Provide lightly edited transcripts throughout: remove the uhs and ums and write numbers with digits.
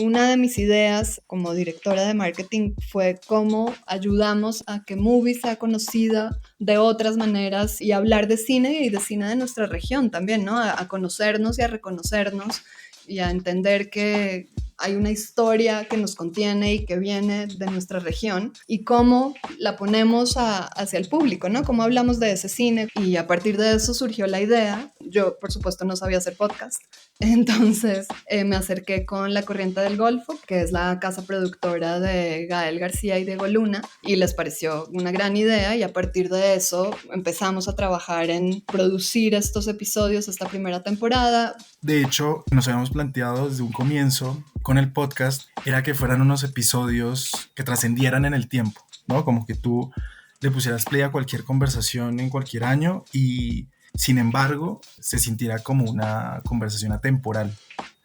Una de mis ideas como directora de marketing fue cómo ayudamos a que Movie sea conocida de otras maneras y hablar de cine y de cine de nuestra región también, ¿no? A conocernos y a reconocernos y a entender que hay una historia que nos contiene y que viene de nuestra región y cómo la ponemos hacia el público, ¿no? Cómo hablamos de ese cine y a partir de eso surgió la idea. Yo, por supuesto, no sabía hacer podcast, entonces me acerqué con La Corriente del Golfo, que es la casa productora de Gael García y Diego Luna, y les pareció una gran idea y a partir de eso empezamos a trabajar en producir estos episodios, esta primera temporada. De hecho, nos habíamos planteado desde un comienzo con el podcast, era que fueran unos episodios que trascendieran en el tiempo, ¿no? Como que tú le pusieras play a cualquier conversación en cualquier año y sin embargo se sintiera como una conversación atemporal.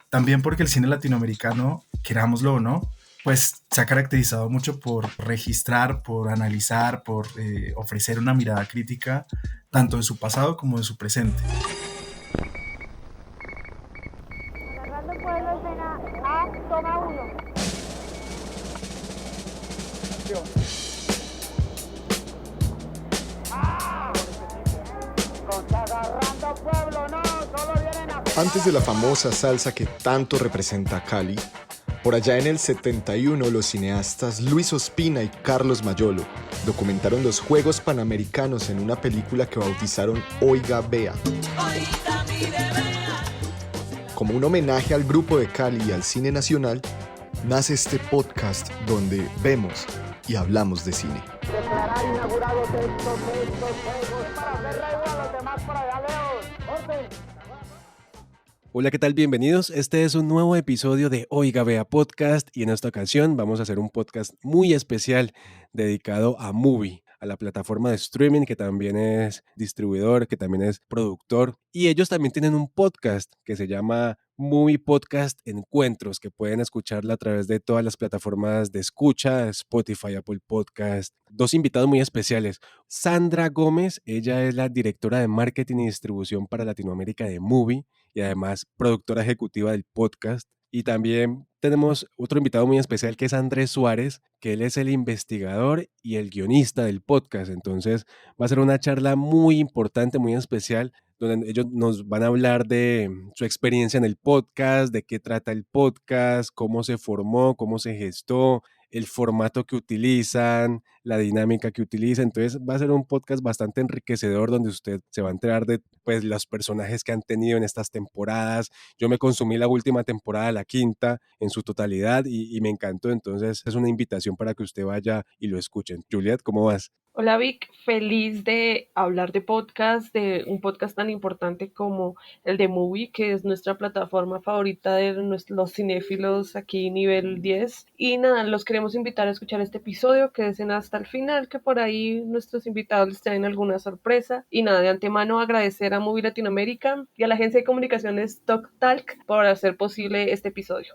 También porque el cine latinoamericano, querámoslo o no, pues se ha caracterizado mucho por registrar, por analizar, por ofrecer una mirada crítica tanto de su pasado como de su presente. Narrando Pueblo, escena A, toma 1. Agarrando Pueblo, no, solo vienen a... Antes de la famosa salsa que tanto representa a Cali, por allá en el 71 los cineastas Luis Ospina y Carlos Mayolo documentaron los Juegos Panamericanos en una película que bautizaron Oiga Vea. Como un homenaje al grupo de Cali y al cine nacional, nace este podcast donde vemos y hablamos de cine. Declarar inaugurados estos Juegos para hacer reír a los demás por allá lejos. ¡Orden! Hola, ¿qué tal? Bienvenidos. Este es un nuevo episodio de Oiga Vea Podcast y en esta ocasión vamos a hacer un podcast muy especial dedicado a Movie, a la plataforma de streaming que también es distribuidor, que también es productor y ellos también tienen un podcast que se llama Movie Podcast Encuentros, que pueden escucharla a través de todas las plataformas de escucha, Spotify, Apple Podcast. Dos invitados muy especiales. Sandra Gómez, ella es la directora de marketing y distribución para Latinoamérica de Movie y además productora ejecutiva del podcast. Y también tenemos otro invitado muy especial que es Andrés Suárez, que él es el investigador y el guionista del podcast. Entonces va a ser una charla muy importante, muy especial, donde ellos nos van a hablar de su experiencia en el podcast, de qué trata el podcast, cómo se formó, cómo se gestó, el formato que utilizan, la dinámica que utilizan. Entonces va a ser un podcast bastante enriquecedor donde usted se va a enterar de pues, los personajes que han tenido en estas temporadas. Yo me consumí la última temporada, la quinta, en su totalidad y me encantó. Entonces es una invitación para que usted vaya y lo escuchen. Juliet, ¿cómo vas? Hola Vic, feliz de hablar de podcast, de un podcast tan importante como el de Movie, que es nuestra plataforma favorita de los cinéfilos aquí nivel 10. Y nada, los queremos invitar a escuchar este episodio, quédense hasta el final, que por ahí nuestros invitados les traen alguna sorpresa. Y nada, de antemano agradecer a Movie Latinoamérica y a la agencia de comunicaciones Talk Talk por hacer posible este episodio.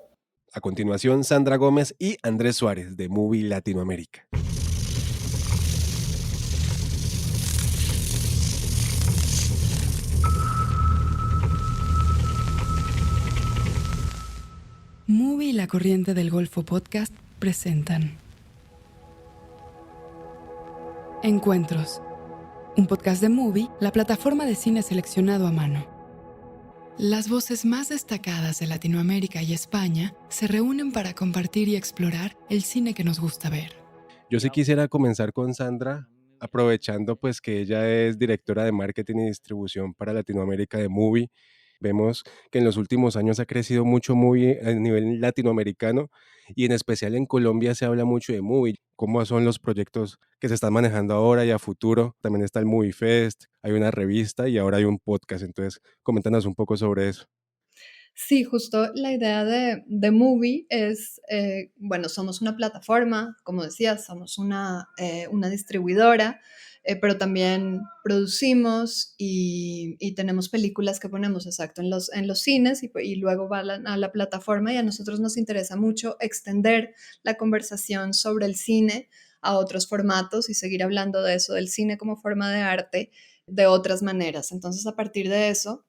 A continuación, Sandra Gómez y Andrés Suárez de Movie Latinoamérica. Movie y La Corriente del Golfo Podcast presentan Encuentros, un podcast de Movie, la plataforma de cine seleccionado a mano. Las voces más destacadas de Latinoamérica y España se reúnen para compartir y explorar el cine que nos gusta ver. Yo sí quisiera comenzar con Sandra, aprovechando pues que ella es directora de marketing y distribución para Latinoamérica de Movie. Vemos que en los últimos años ha crecido mucho Movie a nivel latinoamericano y en especial en Colombia se habla mucho de Movie. ¿Cómo son los proyectos que se están manejando ahora y a futuro? También está el Movie Fest, hay una revista y ahora hay un podcast. Entonces, coméntanos un poco sobre eso. Sí, justo la idea de Movie es, bueno, somos una plataforma, como decías, somos una distribuidora, pero también producimos y tenemos películas que ponemos exacto en los cines y luego van a la plataforma y a nosotros nos interesa mucho extender la conversación sobre el cine a otros formatos y seguir hablando de eso, del cine como forma de arte, de otras maneras. Entonces, a partir de eso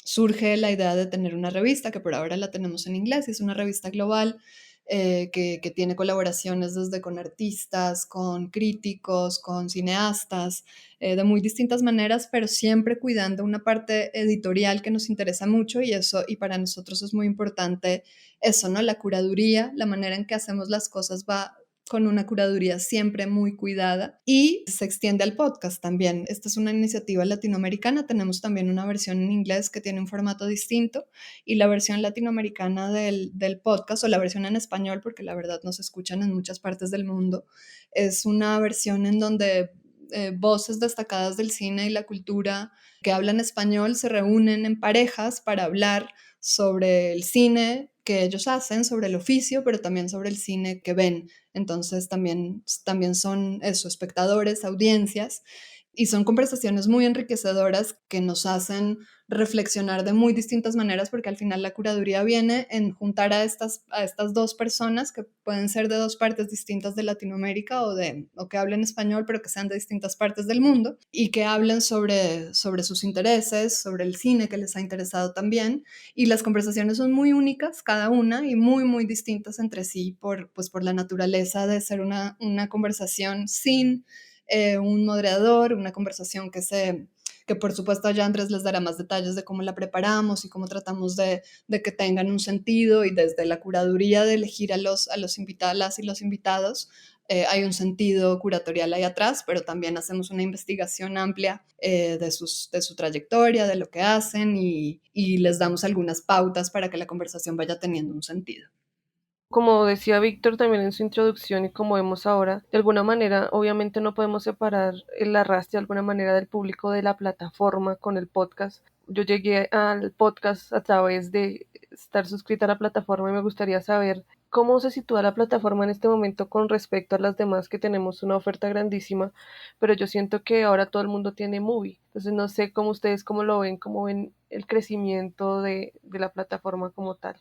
surge la idea de tener una revista, que por ahora la tenemos en inglés, y es una revista global que tiene colaboraciones desde con artistas, con críticos, con cineastas, de muy distintas maneras, pero siempre cuidando una parte editorial que nos interesa mucho y eso, y para nosotros es muy importante eso, ¿no? La curaduría, la manera en que hacemos las cosas va con una curaduría siempre muy cuidada y se extiende al podcast también. Esta es una iniciativa latinoamericana, tenemos también una versión en inglés que tiene un formato distinto y la versión latinoamericana del podcast o la versión en español, porque la verdad no se escuchan en muchas partes del mundo, es una versión en donde voces destacadas del cine y la cultura que hablan español se reúnen en parejas para hablar sobre el cine que ellos hacen, sobre el oficio, pero también sobre el cine que ven. Entonces también son eso, espectadores, audiencias, y son conversaciones muy enriquecedoras que nos hacen reflexionar de muy distintas maneras, porque al final la curaduría viene en juntar a estas dos personas que pueden ser de dos partes distintas de Latinoamérica o que hablen español, pero que sean de distintas partes del mundo y que hablen sobre sus intereses, sobre el cine que les ha interesado también. Y las conversaciones son muy únicas, cada una, y muy, muy distintas entre sí pues por la naturaleza de ser una conversación sin un moderador, una conversación que por supuesto ya Andrés les dará más detalles de cómo la preparamos y cómo tratamos de que tengan un sentido, y desde la curaduría de elegir a los invitadas y los invitados, hay un sentido curatorial ahí atrás, pero también hacemos una investigación amplia de su trayectoria, de lo que hacen y les damos algunas pautas para que la conversación vaya teniendo un sentido. Como decía Víctor también en su introducción y como vemos ahora, de alguna manera, obviamente no podemos separar el arrastre de alguna manera del público de la plataforma con el podcast. Yo llegué al podcast a través de estar suscrita a la plataforma y me gustaría saber cómo se sitúa la plataforma en este momento con respecto a las demás, que tenemos una oferta grandísima, pero yo siento que ahora todo el mundo tiene Movie. Entonces no sé cómo ustedes cómo ven el crecimiento de la plataforma como tal.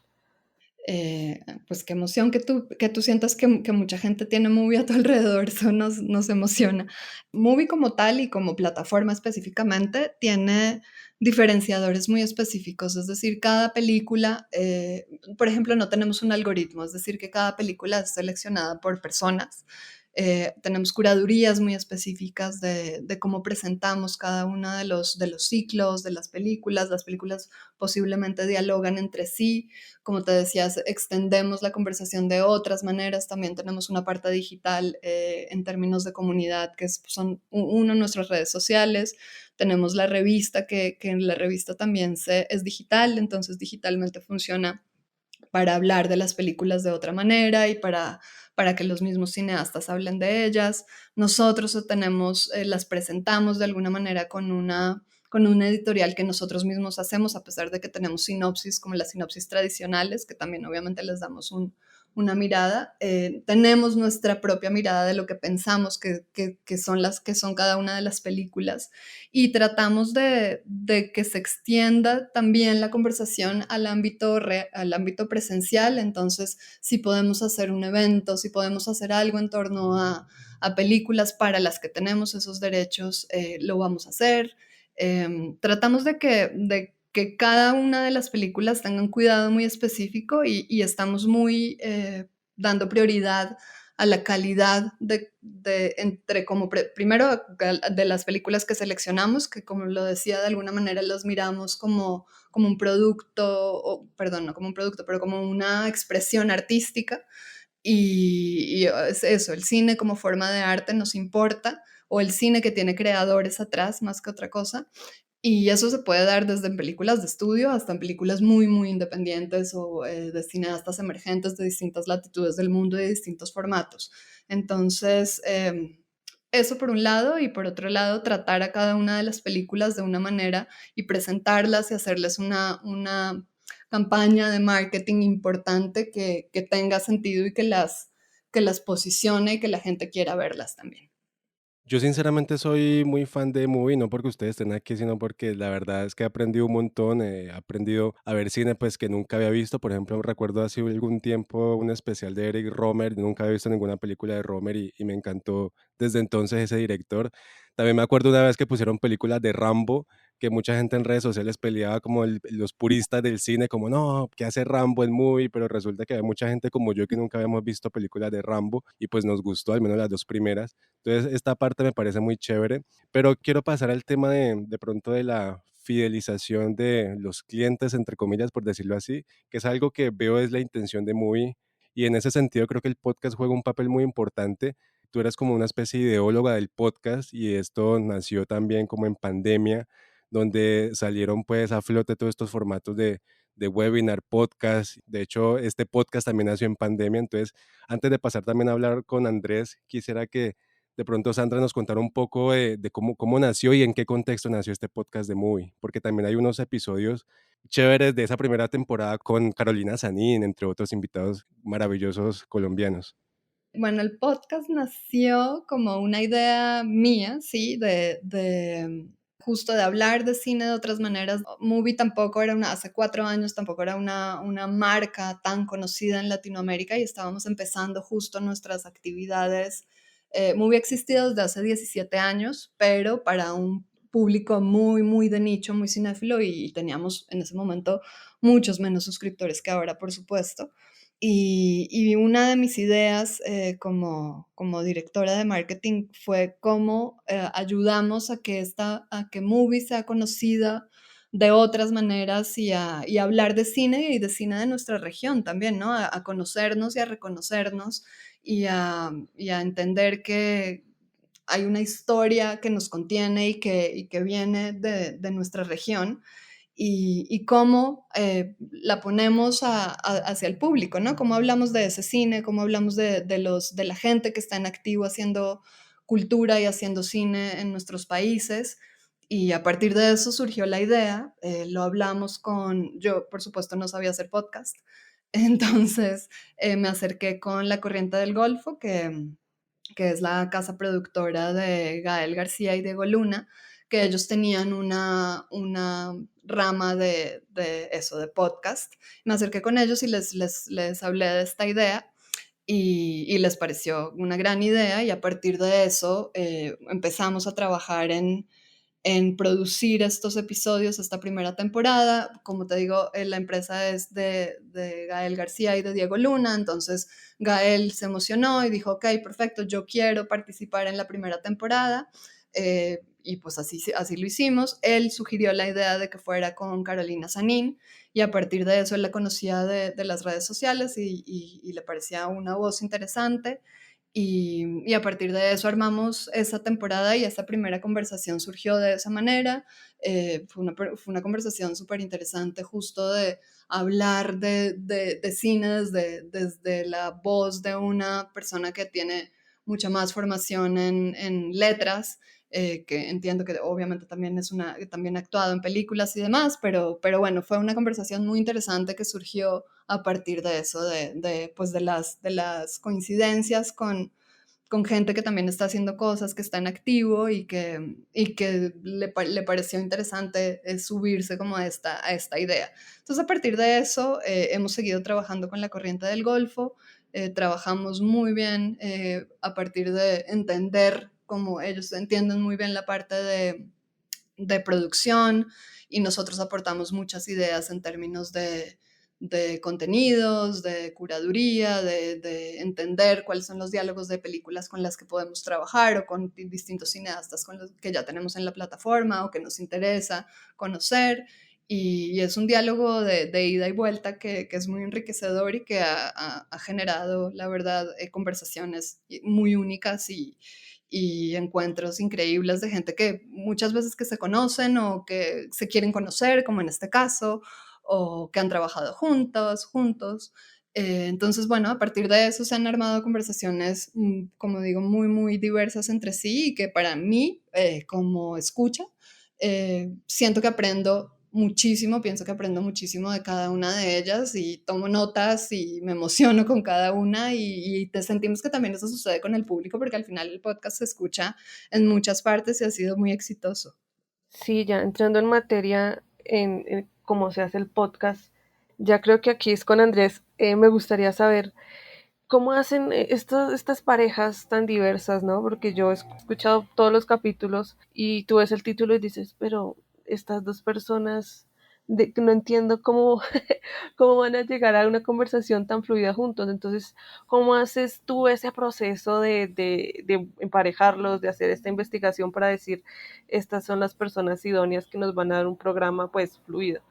Pues qué emoción que tú sientas que mucha gente tiene Movie a tu alrededor, eso nos emociona. Movie como tal y como plataforma específicamente tiene diferenciadores muy específicos, es decir, cada película, por ejemplo, no tenemos un algoritmo, es decir, que cada película es seleccionada por personas. Tenemos curadurías muy específicas de cómo presentamos cada uno de los ciclos de las películas posiblemente dialogan entre sí, como te decías, extendemos la conversación de otras maneras, también tenemos una parte digital en términos de comunidad, son uno, nuestras redes sociales, tenemos la revista, que en la revista también es digital, entonces digitalmente funciona para hablar de las películas de otra manera y para que los mismos cineastas hablen de ellas. Nosotros las presentamos de alguna manera con una editorial que nosotros mismos hacemos, a pesar de que tenemos sinopsis como las sinopsis tradicionales, que también obviamente les damos una mirada. Tenemos nuestra propia mirada de lo que pensamos que son cada una de las películas y tratamos de que se extienda también la conversación al ámbito presencial. Entonces, si podemos hacer un evento, si podemos hacer algo en torno a películas para las que tenemos esos derechos, lo vamos a hacer. Tratamos de que cada una de las películas tenga un cuidado muy específico y estamos muy dando prioridad a la calidad entre primero de las películas que seleccionamos, que como lo decía, de alguna manera los miramos como un producto, perdón, no como un producto, pero como una expresión artística. Y es eso, el cine como forma de arte nos importa, o el cine que tiene creadores atrás más que otra cosa. Y eso se puede dar desde en películas de estudio hasta en películas muy, muy independientes o de cineastas emergentes de distintas latitudes del mundo y de distintos formatos. Entonces, eso por un lado, y por otro lado, tratar a cada una de las películas de una manera y presentarlas y hacerles una campaña de marketing importante que tenga sentido y que las posicione y que la gente quiera verlas también. Yo sinceramente soy muy fan de Movie, no porque ustedes estén aquí, sino porque la verdad es que he aprendido un montón, he aprendido a ver cine pues que nunca había visto. Por ejemplo, recuerdo hace algún tiempo un especial de Eric Romer, nunca había visto ninguna película de Romer y me encantó desde entonces ese director. También me acuerdo una vez que pusieron películas de Rambo, que mucha gente en redes sociales peleaba como los puristas del cine, como no, ¿qué hace Rambo el movie? Pero resulta que hay mucha gente como yo que nunca habíamos visto películas de Rambo y pues nos gustó, al menos las dos primeras. Entonces esta parte me parece muy chévere, pero quiero pasar al tema de pronto de la fidelización de los clientes, entre comillas, por decirlo así, que es algo que veo es la intención de Movie, y en ese sentido creo que el podcast juega un papel muy importante. Tú eres como una especie de ideóloga del podcast y esto nació también como en pandemia, donde salieron pues a flote todos estos formatos de webinar, podcast. De hecho, este podcast también nació en pandemia. Entonces, antes de pasar también a hablar con Andrés, quisiera que de pronto Sandra nos contara un poco de cómo nació y en qué contexto nació este podcast de Movie, porque también hay unos episodios chéveres de esa primera temporada con Carolina Sanín, entre otros invitados maravillosos colombianos. Bueno, el podcast nació como una idea mía, sí, justo de hablar de cine de otras maneras. Movie tampoco era hace 4 años tampoco era una marca tan conocida en Latinoamérica y estábamos empezando justo nuestras actividades. Movie ha existido desde hace 17 años, pero para un público muy, muy de nicho, muy cinéfilo, y teníamos en ese momento muchos menos suscriptores que ahora, por supuesto. Y una de mis ideas como directora de marketing fue cómo ayudamos a que Movie sea conocida de otras maneras y a hablar de cine y de cine de nuestra región también, ¿no? A conocernos y a reconocernos y a entender que hay una historia que nos contiene y que viene de nuestra región y cómo la ponemos hacia el público, ¿no? Cómo hablamos de ese cine, cómo hablamos de la gente que está en activo haciendo cultura y haciendo cine en nuestros países. Y a partir de eso surgió la idea, lo hablamos yo por supuesto no sabía hacer podcast, entonces me acerqué con La Corriente del Golfo, que es la casa productora de Gael García y Diego Luna, que ellos tenían una rama de eso, de podcast. Me acerqué con ellos y les hablé de esta idea y les pareció una gran idea y a partir de eso empezamos a trabajar en producir estos episodios esta primera temporada. Como te digo, la empresa es de Gael García y de Diego Luna, entonces Gael se emocionó y dijo, ok, perfecto, yo quiero participar en la primera temporada. Y pues así lo hicimos. Él sugirió la idea de que fuera con Carolina Sanín y a partir de eso él la conocía de las redes sociales y le parecía una voz interesante. Y a partir de eso armamos esa temporada y esta primera conversación surgió de esa manera. Fue una conversación súper interesante justo de hablar de cine desde la voz de una persona que tiene mucha más formación en letras, que entiendo que obviamente también también ha actuado en películas y demás, pero bueno, fue una conversación muy interesante que surgió a partir de eso, pues de las coincidencias con gente que también está haciendo cosas, que está en activo y que le pareció interesante subirse como a esta idea. Entonces, a partir de eso, hemos seguido trabajando con La Corriente del Golfo, trabajamos muy bien a partir de entender cómo ellos entienden muy bien la parte de producción y nosotros aportamos muchas ideas en términos de contenidos, de curaduría, de entender cuáles son los diálogos de películas con las que podemos trabajar o con distintos cineastas con los que ya tenemos en la plataforma o que nos interesa conocer. Y es un diálogo de ida y vuelta que es muy enriquecedor y que ha generado, la verdad, conversaciones muy únicas y encuentros increíbles de gente que muchas veces que se conocen o que se quieren conocer, como en este caso, o que han trabajado juntos. Entonces, bueno, a partir de eso se han armado conversaciones, como digo, muy, muy diversas entre sí y que para mí, como escucha, siento que aprendo muchísimo, pienso que aprendo muchísimo de cada una de ellas y tomo notas y me emociono con cada una y te sentimos que también eso sucede con el público porque al final el podcast se escucha en muchas partes y ha sido muy exitoso. Sí, ya entrando en materia en cómo se hace el podcast, ya creo que aquí es con Andrés. Me gustaría saber cómo hacen estas parejas tan diversas, ¿no? Porque yo he escuchado todos los capítulos y tú ves el título y dices, pero estas dos personas, no entiendo cómo, cómo van a llegar a una conversación tan fluida juntos. Entonces, ¿cómo haces tú ese proceso de emparejarlos, de hacer esta investigación para decir, estas son las personas idóneas que nos van a dar un programa pues fluido?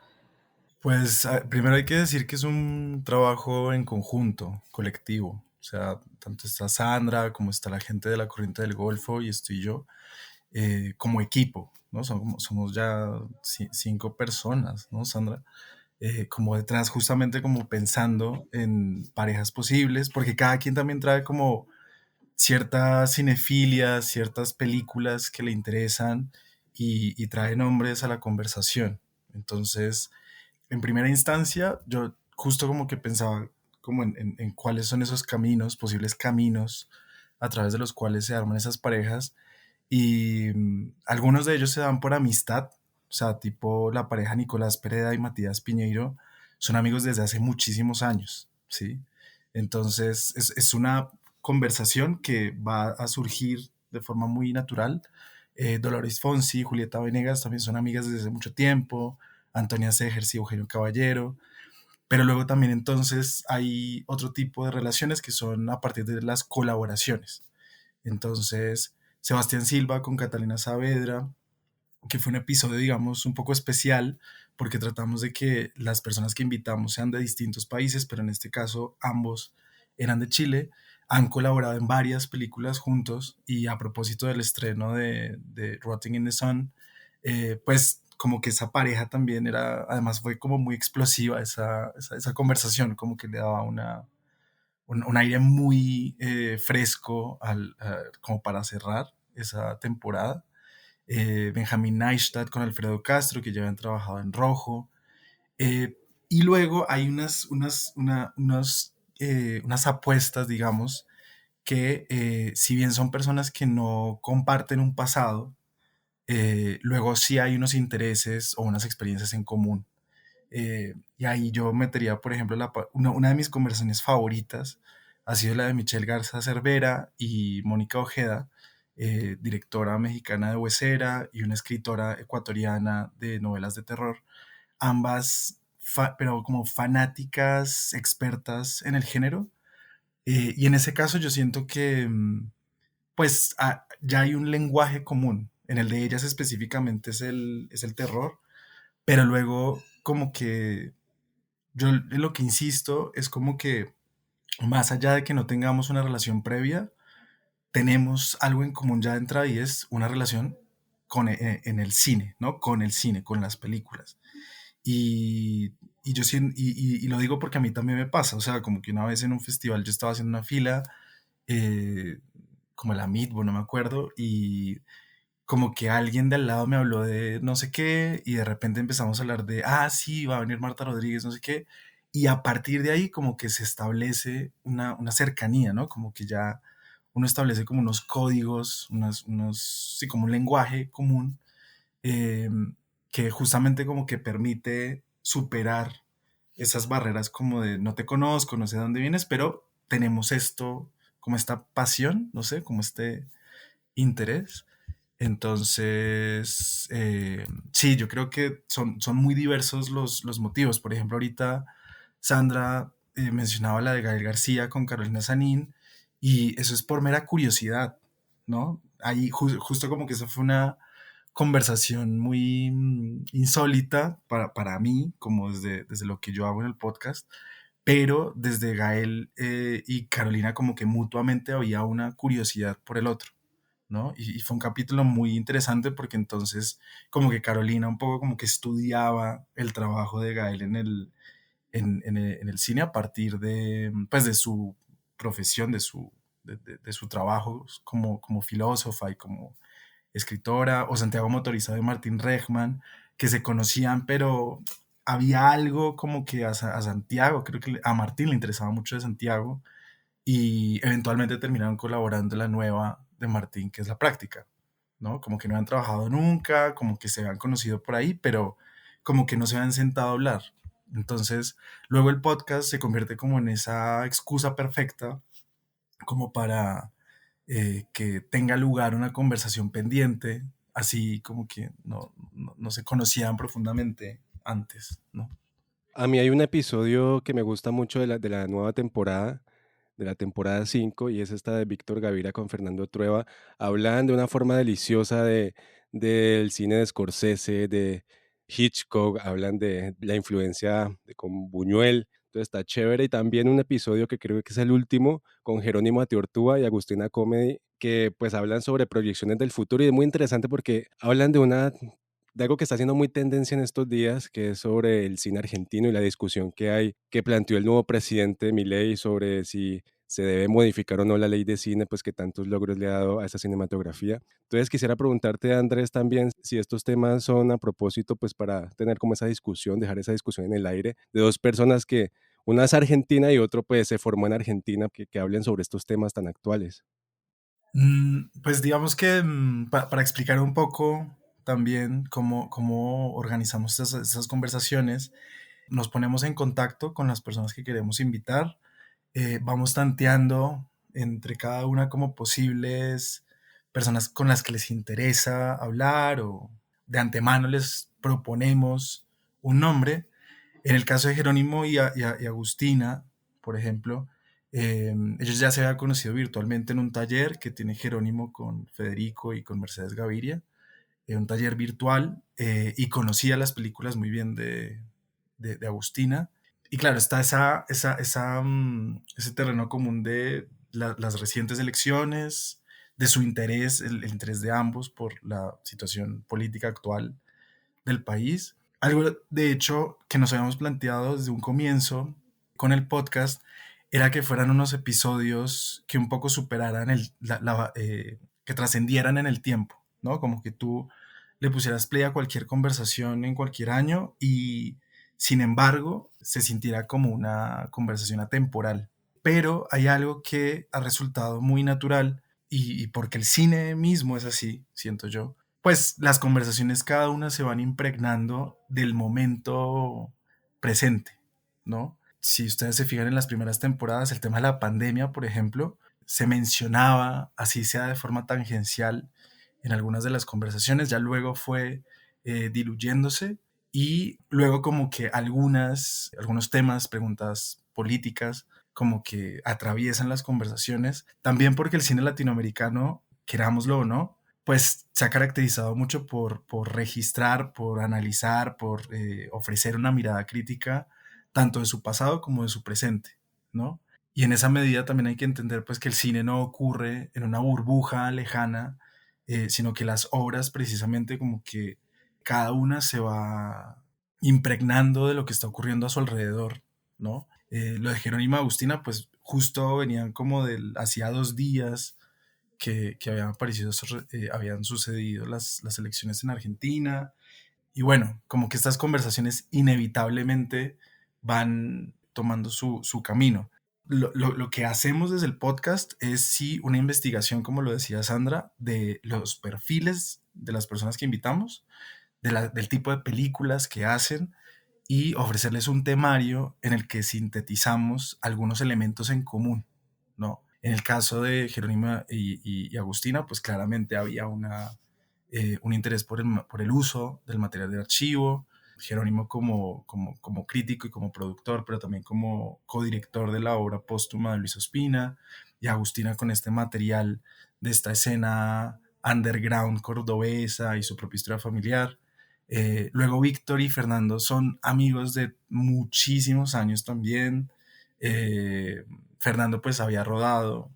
Pues primero hay que decir que es un trabajo en conjunto, colectivo. O sea, tanto está Sandra como está la gente de la Corriente del Golfo y estoy yo, como equipo, ¿no? Somos ya 5 personas, ¿no, Sandra? Como detrás, justamente como pensando en parejas posibles, porque cada quien también trae como ciertas cinefilias, ciertas películas que le interesan y trae nombres a la conversación. Entonces, en primera instancia, yo justo como que pensaba como en cuáles son esos caminos, posibles caminos a través de los cuales se arman esas parejas y algunos de ellos se dan por amistad, o sea, tipo la pareja Nicolás Pereda y Matías Piñeiro son amigos desde hace muchísimos años, ¿sí? Entonces es una conversación que va a surgir de forma muy natural. Dolores Fonsi y Julieta Venegas también son amigas desde hace mucho tiempo, Antonia Segers y Eugenio Caballero, pero luego también entonces hay otro tipo de relaciones que son a partir de las colaboraciones. Entonces, Sebastián Silva con Catalina Saavedra, que fue un episodio, digamos, un poco especial, porque tratamos de que las personas que invitamos sean de distintos países, pero en este caso ambos eran de Chile, han colaborado en varias películas juntos y a propósito del estreno de Rotting in the Sun, pues como que esa pareja también era, además fue como muy explosiva esa conversación, como que le daba un aire muy fresco como para cerrar esa temporada. Benjamín Neistat con Alfredo Castro, que ya habían trabajado en Rojo. Y luego hay unas apuestas, digamos, que si bien son personas que no comparten un pasado, luego sí hay unos intereses o unas experiencias en común. Y ahí yo metería, por ejemplo, una de mis conversaciones favoritas ha sido la de Michelle Garza Cervera y Mónica Ojeda, directora mexicana de Huesera y una escritora ecuatoriana de novelas de terror, ambas, pero como fanáticas, expertas en el género. Y en ese caso yo siento que, pues, ya hay un lenguaje común. En el de ellas específicamente es el terror, pero luego como que yo en lo que insisto es como que más allá de que no tengamos una relación previa, tenemos algo en común ya de entrada y es una relación en el cine, ¿no? Con el cine, con las películas. Y yo y lo digo porque a mí también me pasa, o sea, como que una vez en un festival yo estaba haciendo una fila, eh, como la Midbo, no me acuerdo, y como que alguien de al lado me habló de no sé qué y de repente empezamos a hablar de, sí, va a venir Marta Rodríguez, no sé qué, y a partir de ahí como que se establece una cercanía, ¿no? Como que ya uno establece como unos códigos, sí, como un lenguaje común, eh, que justamente como que permite superar esas barreras como de no te conozco, no sé de dónde vienes, pero tenemos esto, como esta pasión, no sé, como este interés. Entonces, sí, yo creo que son muy diversos los motivos. Por ejemplo, ahorita Sandra mencionaba la de Gael García con Carolina Sanín, y eso es por mera curiosidad, ¿no? Ahí justo como que esa fue una conversación muy insólita para mí, como desde lo que yo hago en el podcast, pero desde Gael y Carolina como que mutuamente había una curiosidad por el otro, ¿no? Y fue un capítulo muy interesante porque entonces como que Carolina un poco como que estudiaba el trabajo de Gael en el cine a partir pues de su profesión, de su trabajo como filósofa y como escritora, o Santiago Motorizado y Martín Rechman, que se conocían, pero había algo como que a Santiago, creo que a Martín le interesaba mucho de Santiago, y eventualmente terminaron colaborando en la nueva de Martín, que es La Práctica, ¿no? Como que no habían trabajado nunca, como que se habían conocido por ahí, pero como que no se habían sentado a hablar. Entonces, luego el podcast se convierte como en esa excusa perfecta como para que tenga lugar una conversación pendiente así como que no se conocían profundamente antes, ¿no? A mí hay un episodio que me gusta mucho de la nueva temporada, de la temporada 5 y es esta de Víctor Gaviria con Fernando Trueba. Hablan de una forma deliciosa del cine de Scorsese, de Hitchcock, hablan de la influencia con Buñuel. Entonces está chévere. Y también un episodio que creo que es el último con Jerónimo Atiortúa y Agustina Comedy, que pues hablan sobre proyecciones del futuro y es muy interesante porque hablan de algo que está siendo muy tendencia en estos días, que es sobre el cine argentino y la discusión que hay, que planteó el nuevo presidente Milei sobre si se debe modificar o no la ley de cine, pues que tantos logros le ha dado a esa cinematografía. Entonces quisiera preguntarte, Andrés, también si estos temas son a propósito, pues para tener como esa discusión, dejar esa discusión en el aire de dos personas que una es argentina y otro pues se formó en Argentina, que hablen sobre estos temas tan actuales. Pues digamos que para explicar un poco también cómo organizamos esas conversaciones, nos ponemos en contacto con las personas que queremos invitar, vamos tanteando entre cada una como posibles personas con las que les interesa hablar o de antemano les proponemos un nombre. En el caso de Jerónimo y Agustina, por ejemplo, ellos ya se habían conocido virtualmente en un taller que tiene Jerónimo con Federico y con Mercedes Gaviria, un taller virtual, y conocía las películas muy bien de Agustina. Y claro, está ese terreno común de las recientes elecciones, de su interés, el interés de ambos por la situación política actual del país. Algo, de hecho, que nos habíamos planteado desde un comienzo con el podcast era que fueran unos episodios que un poco superaran que trascendieran en el tiempo, ¿no? Como que tú le pusieras play a cualquier conversación en cualquier año y, sin embargo, se sintiera como una conversación atemporal. Pero hay algo que ha resultado muy natural y porque el cine mismo es así, siento yo, pues las conversaciones cada una se van impregnando del momento presente, ¿no? Si ustedes se fijan en las primeras temporadas, el tema de la pandemia, por ejemplo, se mencionaba, así sea de forma tangencial, en algunas de las conversaciones, ya luego fue diluyéndose y luego como que algunos temas, preguntas políticas, como que atraviesan las conversaciones, también porque el cine latinoamericano, querámoslo o no, pues se ha caracterizado mucho por registrar, por analizar, por ofrecer una mirada crítica tanto de su pasado como de su presente, ¿no? Y en esa medida también hay que entender pues que el cine no ocurre en una burbuja lejana, sino que las obras precisamente como que cada una se va impregnando de lo que está ocurriendo a su alrededor, ¿no? Lo de Jerónimo y Agustina pues justo venían como hacía 2 días que habían sucedido las elecciones en Argentina. Y bueno, como que estas conversaciones inevitablemente van tomando su camino. Lo que hacemos desde el podcast es sí una investigación, como lo decía Sandra, de los perfiles de las personas que invitamos, del tipo de películas que hacen y ofrecerles un temario en el que sintetizamos algunos elementos en común, ¿no? En el caso de Jerónima y Agustina, pues claramente había un interés por el uso del material de archivo, Jerónimo como crítico y como productor, pero también como codirector de la obra póstuma de Luis Ospina, y Agustina con este material de esta escena underground cordobesa y su propia historia familiar. Luego Víctor y Fernando son amigos de muchísimos años también. Fernando pues había rodado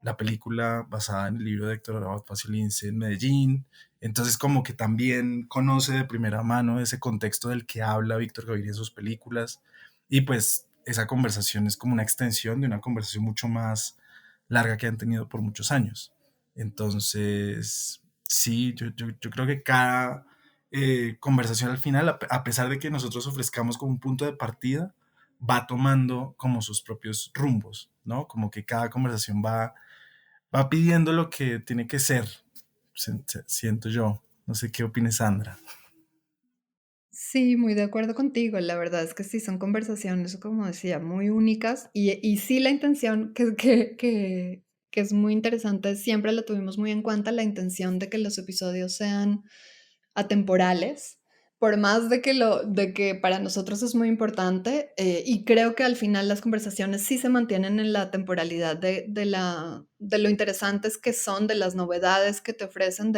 la película basada en el libro de Héctor Abad Faciolince en Medellín, entonces como que también conoce de primera mano ese contexto del que habla Víctor Gaviria en sus películas, y pues esa conversación es como una extensión de una conversación mucho más larga que han tenido por muchos años. Entonces, sí, yo creo que cada conversación al final, a pesar de que nosotros ofrezcamos como un punto de partida, va tomando como sus propios rumbos, ¿no? Como que cada conversación va pidiendo lo que tiene que ser, siento yo. No sé qué opines, Sandra. Sí, muy de acuerdo contigo. La verdad es que sí, son conversaciones, como decía, muy únicas y sí la intención que es muy interesante, siempre lo tuvimos muy en cuenta, la intención de que los episodios sean atemporales, por más de que para nosotros es muy importante, y creo que al final las conversaciones sí se mantienen en la temporalidad de lo interesantes que son, de las novedades que te ofrecen,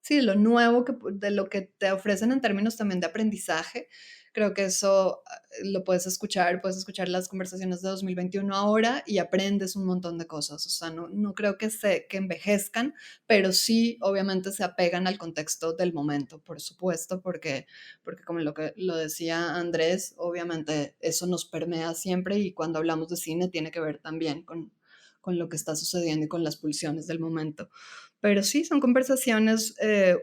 sí, de lo nuevo, de lo que te ofrecen en términos también de aprendizaje. Creo que eso lo puedes escuchar las conversaciones de 2021 ahora y aprendes un montón de cosas. O sea, no creo que envejezcan, pero sí, obviamente, se apegan al contexto del momento, por supuesto, porque como lo decía Andrés, obviamente eso nos permea siempre y cuando hablamos de cine tiene que ver también con lo que está sucediendo y con las pulsiones del momento. Pero sí, son conversaciones,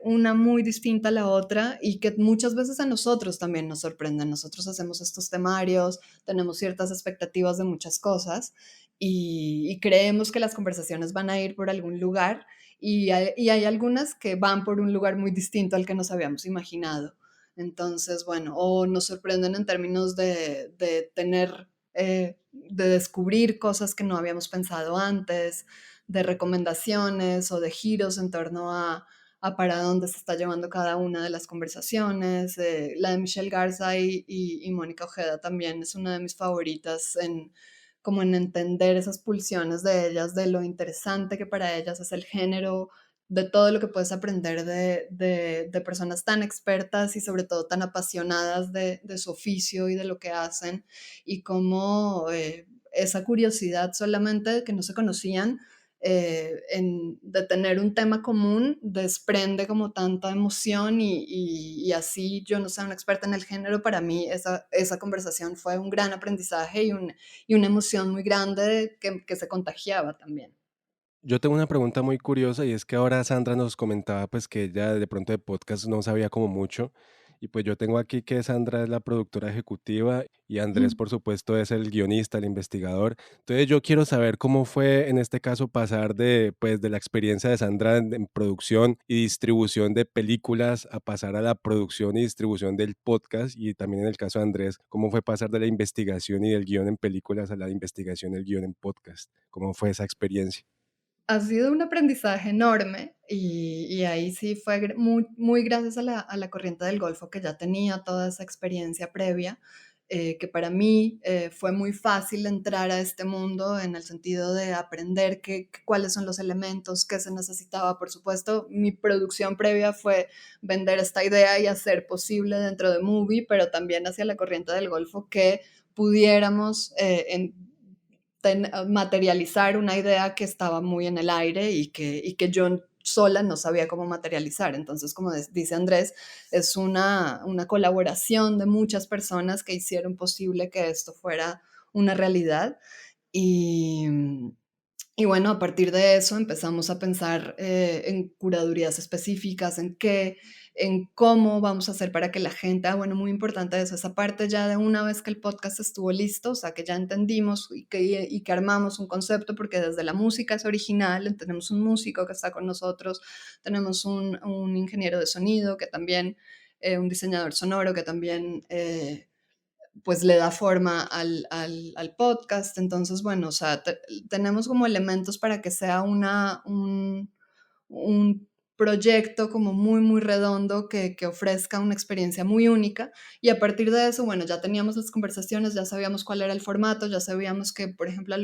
una muy distinta a la otra y que muchas veces a nosotros también nos sorprenden. Nosotros hacemos estos temarios, tenemos ciertas expectativas de muchas cosas y creemos que las conversaciones van a ir por algún lugar y hay algunas que van por un lugar muy distinto al que nos habíamos imaginado. Entonces, bueno, o nos sorprenden en términos de tener, de descubrir cosas que no habíamos pensado antes, de recomendaciones o de giros en torno a para dónde se está llevando cada una de las conversaciones. La de Michelle Garza y Mónica Ojeda también es una de mis favoritas como en entender esas pulsiones de ellas, de lo interesante que para ellas es el género, de todo lo que puedes aprender de personas tan expertas y sobre todo tan apasionadas de su oficio y de lo que hacen, y cómo esa curiosidad solamente que no se conocían, de tener un tema común, desprende como tanta emoción y así yo no soy una experta en el género, para mí esa conversación fue un gran aprendizaje y una emoción muy grande que se contagiaba también. Yo tengo una pregunta muy curiosa y es que ahora Sandra nos comentaba pues que ella de pronto de podcast no sabía como mucho y pues yo tengo aquí que Sandra es la productora ejecutiva y Andrés Mm. por supuesto es el guionista, el investigador. Entonces yo quiero saber cómo fue en este caso pasar de pues de la experiencia de Sandra en producción y distribución de películas a pasar a la producción y distribución del podcast y también en el caso de Andrés, cómo fue pasar de la investigación y del guión en películas a la investigación y el guión en podcast. ¿Cómo fue esa experiencia? Ha sido un aprendizaje enorme y ahí sí fue muy, muy gracias a la corriente del Golfo, que ya tenía toda esa experiencia previa, que para mí fue muy fácil entrar a este mundo en el sentido de aprender cuáles son los elementos, qué se necesitaba. Por supuesto, mi producción previa fue vender esta idea y hacer posible dentro de Movie, pero también hacia la corriente del Golfo que pudiéramos materializar una idea que estaba muy en el aire y que yo sola no sabía cómo materializar. Entonces, como dice Andrés, es una colaboración de muchas personas que hicieron posible que esto fuera una realidad. Y, y bueno, a partir de eso empezamos a pensar en curadurías específicas, en cómo vamos a hacer para que la gente, bueno, muy importante eso, esa parte ya de una vez que el podcast estuvo listo, o sea, que ya entendimos y que armamos un concepto, porque desde la música es original, tenemos un músico que está con nosotros, tenemos un ingeniero de sonido que también, un diseñador sonoro que también pues le da forma al podcast. Entonces, bueno, o sea, tenemos como elementos para que sea un proyecto como muy, muy redondo que ofrezca una experiencia muy única. Y a partir de eso, bueno, ya teníamos las conversaciones, ya sabíamos cuál era el formato, ya sabíamos que, por ejemplo,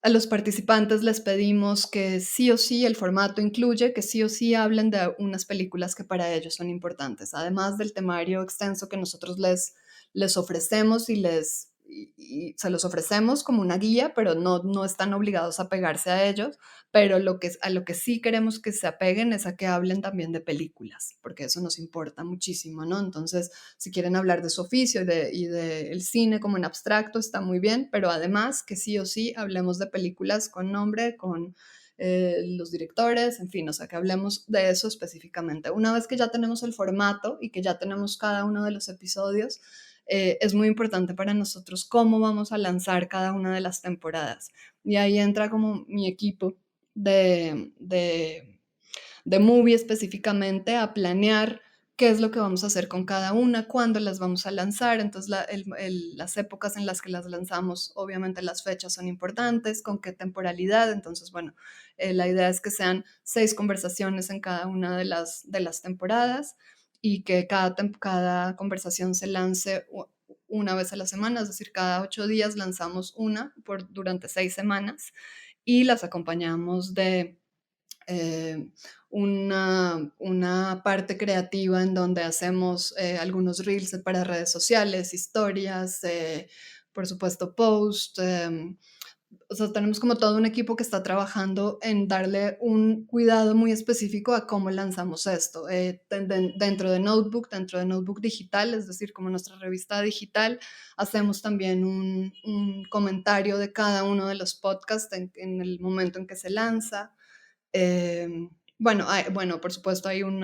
a los participantes les pedimos que sí o sí el formato incluye que sí o sí hablen de unas películas que para ellos son importantes, además del temario extenso que nosotros les ofrecemos y se los ofrecemos como una guía, pero no están obligados a pegarse a ellos, pero a lo que sí queremos que se apeguen es a que hablen también de películas, porque eso nos importa muchísimo, ¿no? Entonces, si quieren hablar de su oficio y de el cine como en abstracto, está muy bien, pero además que sí o sí hablemos de películas con nombre, con los directores, en fin, o sea, que hablemos de eso específicamente. Una vez que ya tenemos el formato y que ya tenemos cada uno de los episodios, es muy importante para nosotros cómo vamos a lanzar cada una de las temporadas. Y ahí entra como mi equipo de Movie específicamente a planear qué es lo que vamos a hacer con cada una, cuándo las vamos a lanzar. Entonces, las épocas en las que las lanzamos, obviamente las fechas son importantes, con qué temporalidad. Entonces, bueno, la idea es que sean 6 conversaciones en cada una de las temporadas y que cada conversación se lance una vez a la semana, es decir, cada 8 días lanzamos una durante 6 semanas y las acompañamos de una parte creativa en donde hacemos algunos reels para redes sociales, historias, por supuesto posts. O sea, tenemos como todo un equipo que está trabajando en darle un cuidado muy específico a cómo lanzamos esto. Dentro de Notebook digital, es decir, como nuestra revista digital, hacemos también un comentario de cada uno de los podcasts en el momento en que se lanza. Bueno, por supuesto hay un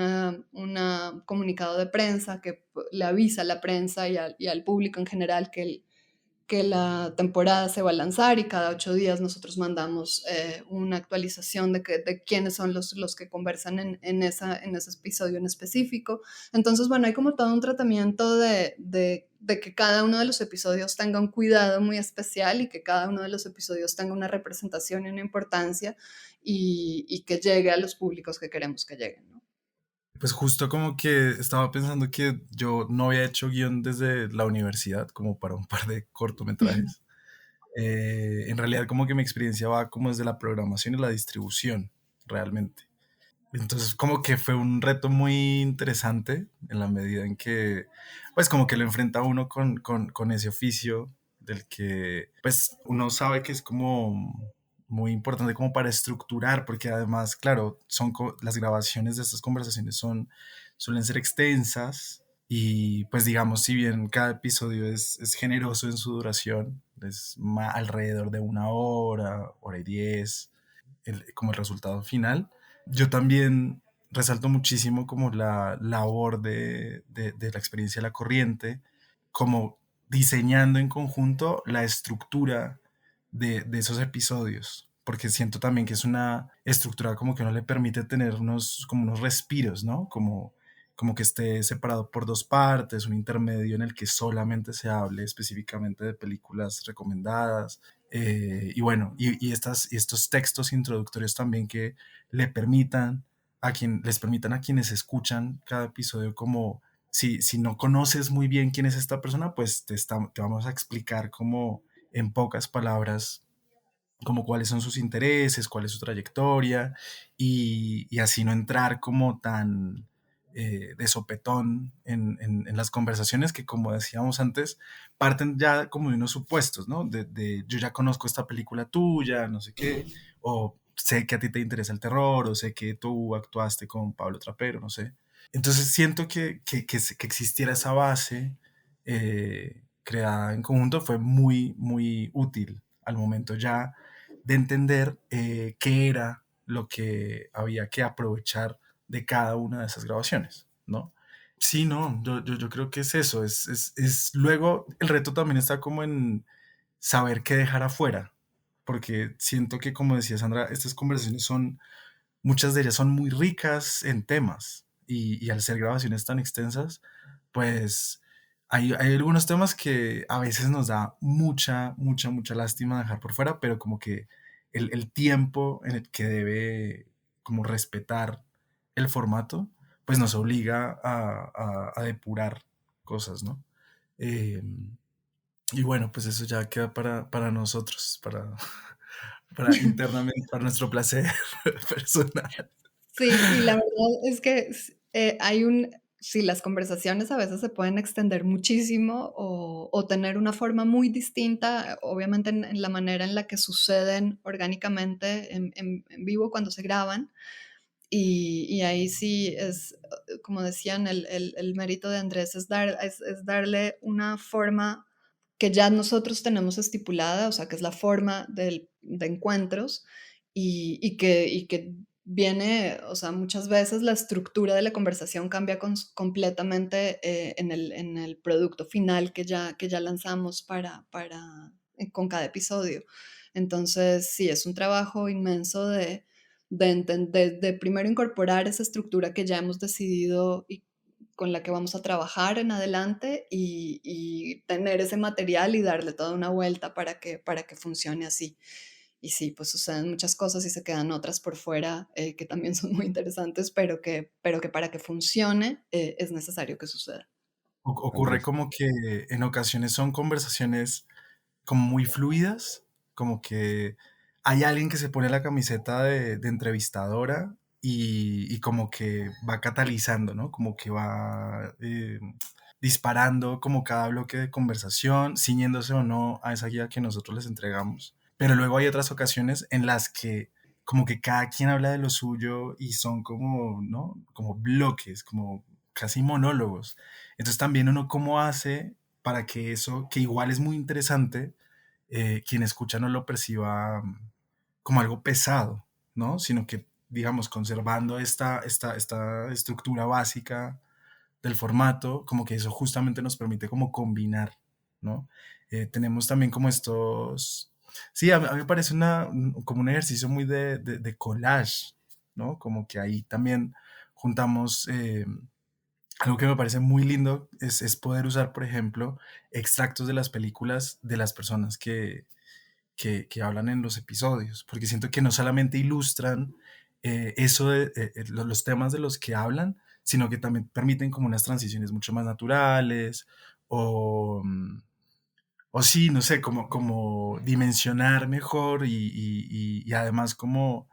comunicado de prensa que le avisa a la prensa y al público en general que la temporada se va a lanzar y cada 8 días nosotros mandamos una actualización de quiénes son los que conversan en ese episodio en específico. Entonces, bueno, hay como todo un tratamiento de que cada uno de los episodios tenga un cuidado muy especial y que cada uno de los episodios tenga una representación y una importancia y que llegue a los públicos que queremos que lleguen, ¿no? Pues justo como que estaba pensando que yo no había hecho guión desde la universidad, como para un par de cortometrajes. En realidad como que mi experiencia va como desde la programación y la distribución, realmente. Entonces como que fue un reto muy interesante en la medida en que, pues como que lo enfrenta uno con ese oficio del que, pues uno sabe que es como muy importante como para estructurar, porque además, claro, las grabaciones de estas conversaciones suelen ser extensas y pues digamos, si bien cada episodio es generoso en su duración, es alrededor de 1 hora, hora y 10, como el resultado final. Yo también resalto muchísimo como la labor de la experiencia de la corriente, como diseñando en conjunto la estructura de esos episodios, porque siento también que es una estructura como que no le permite tener como unos respiros, ¿no? Como que esté separado por 2 partes, un intermedio en el que solamente se hable específicamente de películas recomendadas. Y bueno, y estos textos introductorios también que les permitan a quienes escuchan cada episodio como si no conoces muy bien quién es esta persona, pues te vamos a explicar como en pocas palabras como cuáles son sus intereses, cuál es su trayectoria y así no entrar como tan de sopetón en las conversaciones que, como decíamos antes, parten ya como de unos supuestos, ¿no? De yo ya conozco esta película tuya, no sé qué, o sé que a ti te interesa el terror, o sé que tú actuaste con Pablo Trapero, no sé. Entonces siento que existiera esa base creada en conjunto fue muy, muy útil al momento ya de entender qué era lo que había que aprovechar de cada una de esas grabaciones, ¿no? Sí, no, yo creo que es eso, luego el reto también está como en saber qué dejar afuera, porque siento que, como decía Sandra, estas conversaciones muchas de ellas son muy ricas en temas y al ser grabaciones tan extensas, pues hay algunos temas que a veces nos da mucha lástima dejar por fuera, pero como que el tiempo en el que debe como respetar el formato, pues nos obliga a depurar cosas, ¿no? Eh, y bueno, pues eso ya queda para nosotros, para internamente, para nuestro placer personal. Sí, la verdad es que sí, las conversaciones a veces se pueden extender muchísimo o tener una forma muy distinta, obviamente en la manera en la que suceden orgánicamente en vivo cuando se graban. Y ahí sí es, como decían, el mérito de Andrés es darle una forma que ya nosotros tenemos estipulada, o sea, que es la forma de encuentros y que viene, o sea, muchas veces la estructura de la conversación cambia completamente en el producto final que ya lanzamos con cada episodio. Entonces, sí, es un trabajo inmenso de primero incorporar esa estructura que ya hemos decidido y con la que vamos a trabajar en adelante y tener ese material y darle toda una vuelta para que funcione así. Y sí, pues suceden muchas cosas y se quedan otras por fuera que también son muy interesantes, pero que para que funcione es necesario que suceda. Ocurre Andrés. como que en ocasiones son conversaciones como muy fluidas, como que hay alguien que se pone la camiseta de entrevistadora y como que va catalizando, ¿no? Como que va disparando como cada bloque de conversación, ciñéndose o no a esa guía que nosotros les entregamos. Pero luego hay otras ocasiones en las que como que cada quien habla de lo suyo y son como, ¿no? Como bloques, como casi monólogos. Entonces también uno cómo hace para que eso, que igual es muy interesante, quien escucha no lo perciba como algo pesado, ¿no? Sino que, digamos, conservando esta estructura básica del formato, como que eso justamente nos permite como combinar, ¿no? Tenemos también como estos... Sí, a mí me parece como un ejercicio muy de collage, ¿no? Como que ahí también juntamos algo que me parece muy lindo es poder usar, por ejemplo, extractos de las películas de las personas que hablan en los episodios, porque siento que no solamente ilustran los temas de los que hablan, sino que también permiten como unas transiciones mucho más naturales o, o sí, no sé, como dimensionar mejor y además como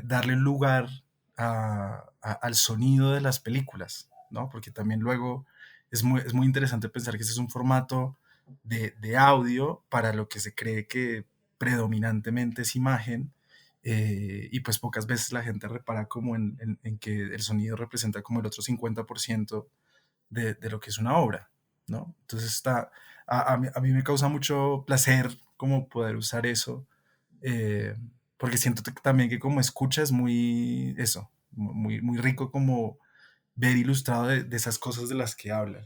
darle un lugar al sonido de las películas, ¿no? Porque también luego es muy interesante pensar que ese es un formato de audio para lo que se cree que predominantemente es imagen, y pues pocas veces la gente repara como en que el sonido representa como el otro 50% de lo que es una obra, ¿no? Entonces a mí me causa mucho placer como poder usar eso, eh, porque siento también que como escucha es muy eso, muy rico como ver ilustrado de esas cosas de las que hablan.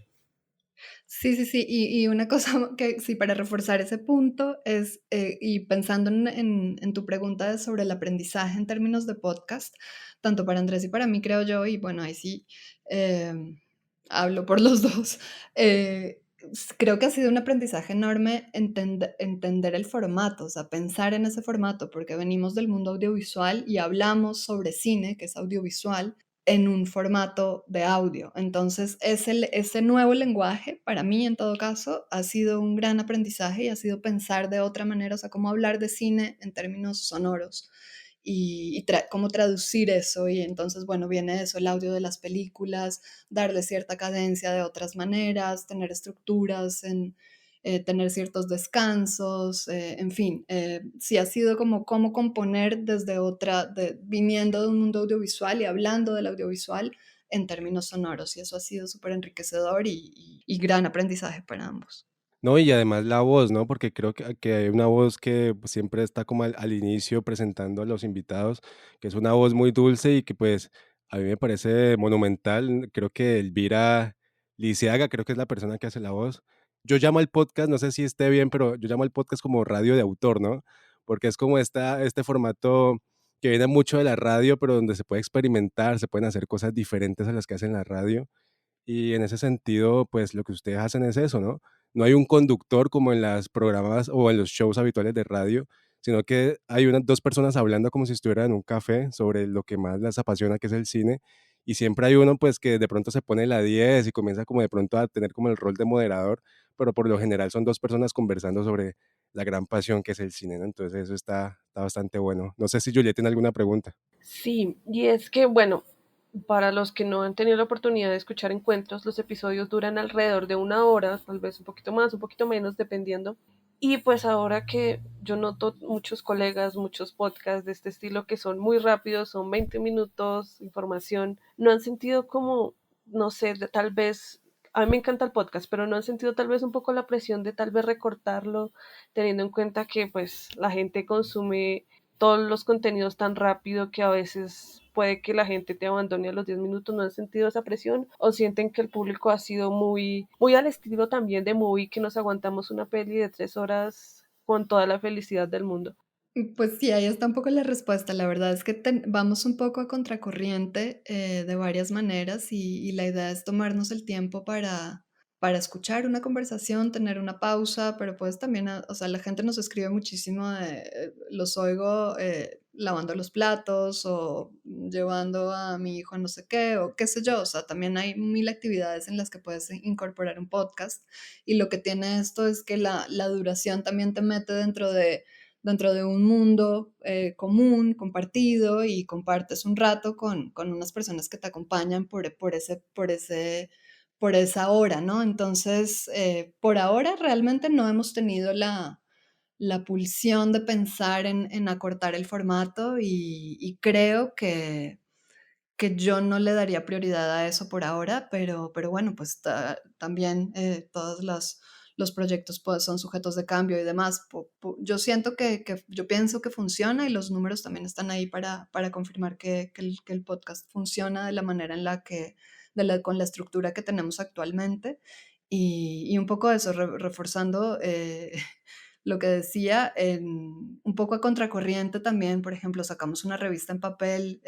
Sí, sí, sí. Y una cosa que sí, para reforzar ese punto es, y pensando en tu pregunta sobre el aprendizaje en términos de podcast, tanto para Andrés y para mí, creo yo, y bueno, ahí sí hablo por los dos, creo que ha sido un aprendizaje enorme entender el formato, o sea, pensar en ese formato, porque venimos del mundo audiovisual y hablamos sobre cine, que es audiovisual, en un formato de audio. Entonces, ese nuevo lenguaje, para mí en todo caso, ha sido un gran aprendizaje y ha sido pensar de otra manera, o sea, cómo hablar de cine en términos sonoros y cómo traducir eso. Y entonces, bueno, viene eso, el audio de las películas, darle cierta cadencia de otras maneras, tener estructuras tener ciertos descansos, en fin, sí ha sido como cómo componer desde viniendo de un mundo audiovisual y hablando del audiovisual en términos sonoros, y eso ha sido súper enriquecedor y gran aprendizaje para ambos. No, y además la voz, ¿no? Porque creo que hay una voz que pues, siempre está como al inicio presentando a los invitados, que es una voz muy dulce y que pues a mí me parece monumental. Creo que Elvira Liceaga, creo que es la persona que hace la voz. Yo llamo al podcast, no sé si esté bien, pero yo llamo al podcast como radio de autor, ¿no? Porque es como este formato que viene mucho de la radio, pero donde se puede experimentar, se pueden hacer cosas diferentes a las que hacen la radio. Y en ese sentido, pues lo que ustedes hacen es eso, ¿no? No hay un conductor como en las programas o en los shows habituales de radio, sino que hay dos personas hablando como si estuvieran en un café sobre lo que más las apasiona, que es el cine, y siempre hay uno pues que de pronto se pone la 10 y comienza como de pronto a tener como el rol de moderador, pero por lo general son dos personas conversando sobre la gran pasión que es el cine, ¿no? Entonces eso está bastante bueno. No sé si Juliet tiene alguna pregunta. Sí, y es que, bueno, para los que no han tenido la oportunidad de escuchar encuentros, los episodios duran alrededor de una hora, tal vez un poquito más, un poquito menos, dependiendo. Y pues ahora que yo noto muchos colegas, muchos podcasts de este estilo que son muy rápidos, son 20 minutos, información, no han sentido como, no sé, tal vez, a mí me encanta el podcast, pero no han sentido tal vez un poco la presión de tal vez recortarlo, teniendo en cuenta que pues la gente consume todos los contenidos tan rápido que a veces puede que la gente te abandone a los 10 minutos. ¿No han sentido esa presión o sienten que el público ha sido muy al estilo también de Movie, que nos aguantamos una peli de 3 horas con toda la felicidad del mundo? Pues sí, ahí está un poco la respuesta. La verdad es que vamos un poco a contracorriente de varias maneras y la idea es tomarnos el tiempo para escuchar una conversación, tener una pausa, pero pues también, o sea, la gente nos escribe muchísimo, los oigo lavando los platos o llevando a mi hijo a no sé qué o qué sé yo. O sea, también hay mil actividades en las que puedes incorporar un podcast y lo que tiene esto es que la duración también te mete dentro de un mundo común, compartido, y compartes un rato con unas personas que te acompañan por esa hora, ¿no? Entonces, por ahora realmente no hemos tenido la pulsión de pensar en acortar el formato y creo que yo no le daría prioridad a eso por ahora, pero bueno, pues también todos los proyectos pues, son sujetos de cambio y demás. Yo siento yo pienso que funciona y los números también están ahí para confirmar que el podcast funciona de la manera en la con la estructura que tenemos actualmente. Y un poco eso, reforzando lo que decía, un poco a contracorriente también, por ejemplo, sacamos una revista en papel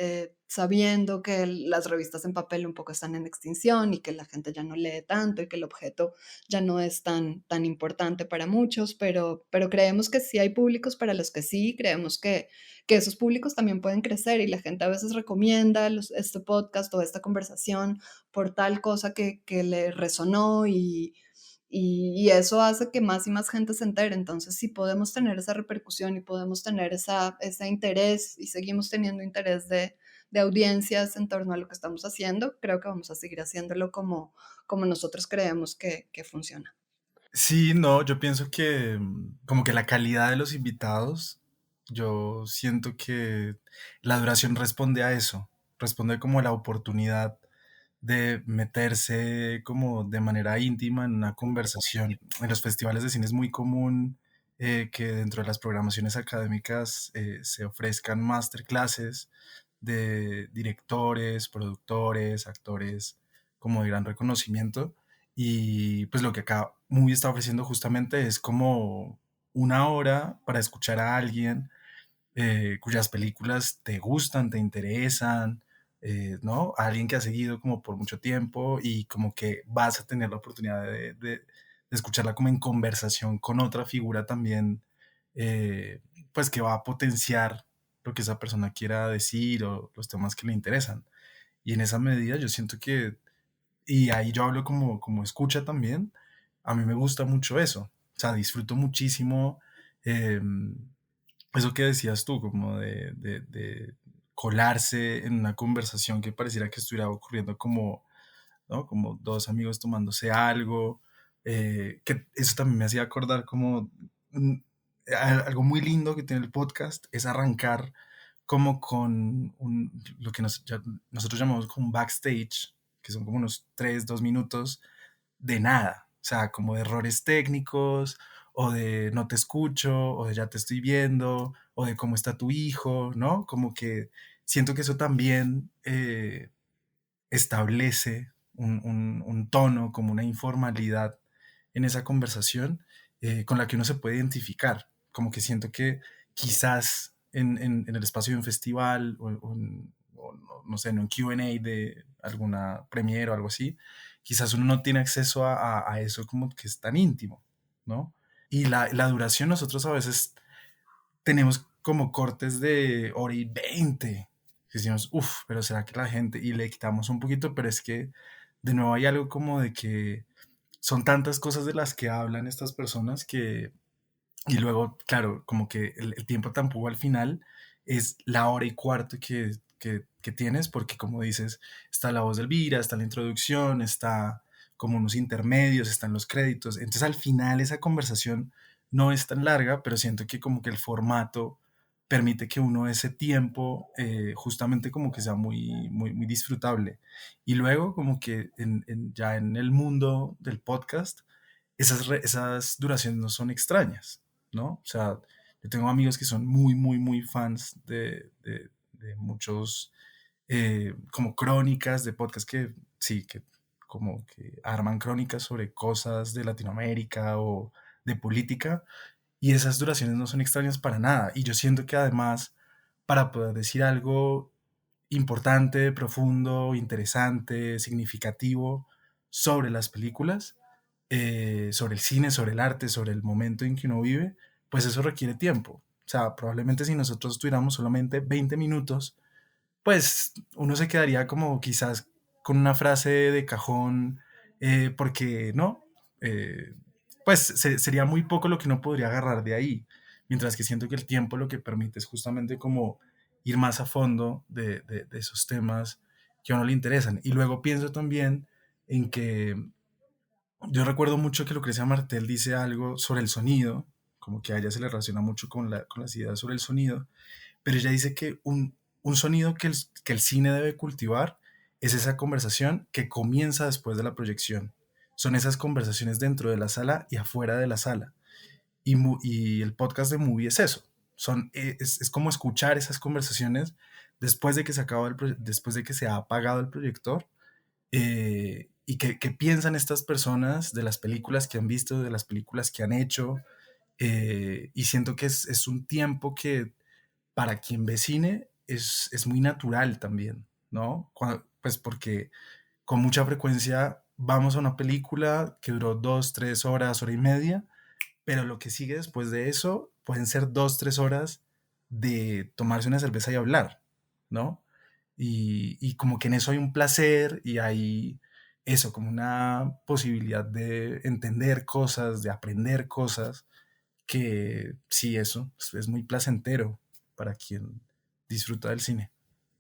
sabiendo que las revistas en papel un poco están en extinción y que la gente ya no lee tanto y que el objeto ya no es tan importante para muchos, pero creemos que sí hay públicos para los que sí, creemos que esos públicos también pueden crecer y la gente a veces recomienda este podcast o esta conversación por tal cosa que le resonó y eso hace que más y más gente se entere. Entonces, si podemos tener esa repercusión y podemos tener ese interés y seguimos teniendo interés de audiencias en torno a lo que estamos haciendo, creo que vamos a seguir haciéndolo como nosotros creemos que funciona. Sí, no, yo pienso que como que la calidad de los invitados, yo siento que la duración responde a eso, responde como a la oportunidad de meterse como de manera íntima en una conversación. En los festivales de cine es muy común que dentro de las programaciones académicas se ofrezcan masterclasses de directores, productores, actores como de gran reconocimiento. Y pues lo que acá Movie está ofreciendo justamente es como una hora para escuchar a alguien cuyas películas te gustan, te interesan, ¿no? A alguien que ha seguido como por mucho tiempo y como que vas a tener la oportunidad de escucharla como en conversación con otra figura también, eh, pues que va a potenciar lo que esa persona quiera decir o los temas que le interesan. Y en esa medida yo siento que, y ahí yo hablo como escucha también, a mí me gusta mucho eso. O sea, disfruto muchísimo eso que decías tú, como de colarse en una conversación que pareciera que estuviera ocurriendo como, ¿no? Como dos amigos tomándose algo, que eso también me hacía acordar como mm, algo muy lindo que tiene el podcast es arrancar como con lo que nosotros llamamos como un backstage, que son como unos 2 minutos de nada, o sea, como de errores técnicos, o de no te escucho, o de ya te estoy viendo, o de cómo está tu hijo, ¿no? Como que siento que eso también establece un tono, como una informalidad en esa conversación con la que uno se puede identificar. Como que siento que quizás en el espacio de un festival o no sé, en un Q&A de alguna premiere o algo así, quizás uno no tiene acceso a eso como que es tan íntimo, ¿no? Y la duración nosotros a veces tenemos como cortes de hora y 20. Decimos, uff, pero será que la gente, y le quitamos un poquito, pero es que de nuevo hay algo como de que son tantas cosas de las que hablan estas personas que, y luego, claro, como que el tiempo tampoco al final es la hora y cuarto que tienes, porque como dices, está la voz de Elvira, está la introducción, está como unos intermedios, están los créditos. Entonces al final esa conversación no es tan larga, pero siento que como que el formato permite que uno ese tiempo justamente como que sea muy disfrutable. Y luego como que ya en el mundo del podcast, esas duraciones no son extrañas, ¿no? O sea, yo tengo amigos que son muy fans de muchos como crónicas de podcast que sí, que como que arman crónicas sobre cosas de Latinoamérica o de política y esas duraciones no son extrañas para nada. Y yo siento que además, para poder decir algo importante, profundo, interesante, significativo sobre las películas, sobre el cine, sobre el arte, sobre el momento en que uno vive, pues eso requiere tiempo. O sea, probablemente si nosotros tuviéramos solamente 20 minutos, pues uno se quedaría como quizás con una frase de cajón, porque no, Eh, pues sería muy poco lo que uno podría agarrar de ahí, mientras que siento que el tiempo lo que permite es justamente como ir más a fondo de esos temas que a uno le interesan. Y luego pienso también en que yo recuerdo mucho que Lucrecia Martel dice algo sobre el sonido, como que a ella se le relaciona mucho con las ideas sobre el sonido, pero ella dice que un sonido que el cine debe cultivar es esa conversación que comienza después de la proyección. Son esas conversaciones dentro de la sala y afuera de la sala. Y el podcast de Movie es eso. Es como escuchar esas conversaciones después de que después de que se ha apagado el proyector, y que piensan estas personas de las películas que han visto, de las películas que han hecho, y siento que es un tiempo que para quien ve cine es muy natural también, ¿no? Pues porque con mucha frecuencia vamos a una película que duró 2, 3 horas, hora y media, pero lo que sigue después de eso pueden ser 2, 3 horas de tomarse una cerveza y hablar, ¿no? Y como que en eso hay un placer y hay eso, como una posibilidad de entender cosas, de aprender cosas, que sí, eso es muy placentero para quien disfruta del cine.